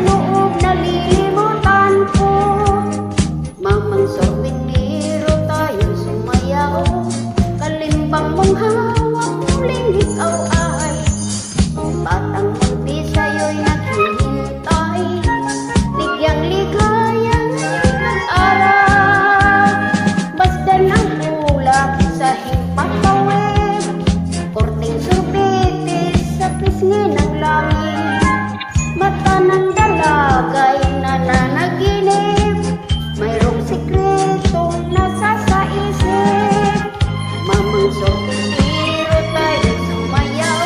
loob nalilimutan ko. Mamang sorbetero tayo sumayaw, kalimbang mong hawak muling ikaw ay batang munti sa'yo'y naghihintay. Ligyang ligaya ngayong nag-aral, basta ng ulap sa himpapawid, korteng sorbetes sa pisngi ng langit. Mata ng dalagay nananaginip, mayroong sikretong nasa sa isip. Mamang sorbetero tayo sumayaw,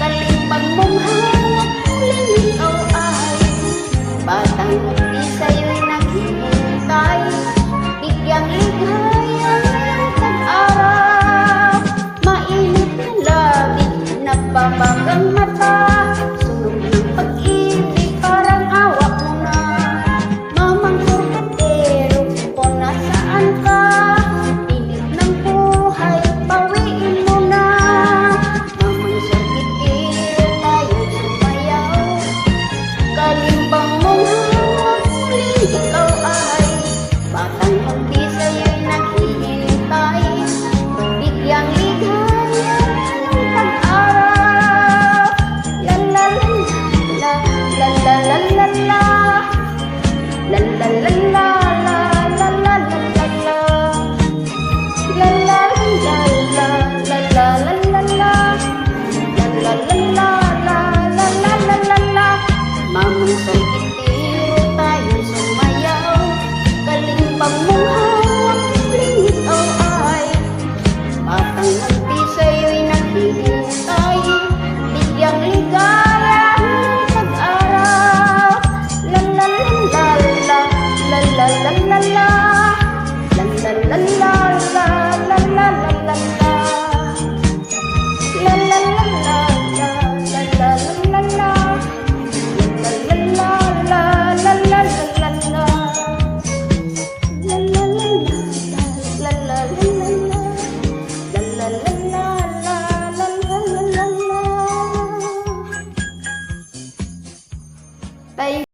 kalimbang mong hawak muling ikaw ay batang munti sa'yo'y naghihintay. Bigyang ligaya ngayong tag-araw, mainit na labi, nababagang mata, sunog ng pag-ibig parang awak mo na. Mamang sorbetero, kung nasaan ka, init ng buhay, bawiin mo na. Mamang sorbetero tayo sumayaw, kalimbang mong hawak muling ikaw ay batang munti sa'yo'y naghihintay. Bigyang ligaya ngayong tag-araw. La la la la la la la la la la la la la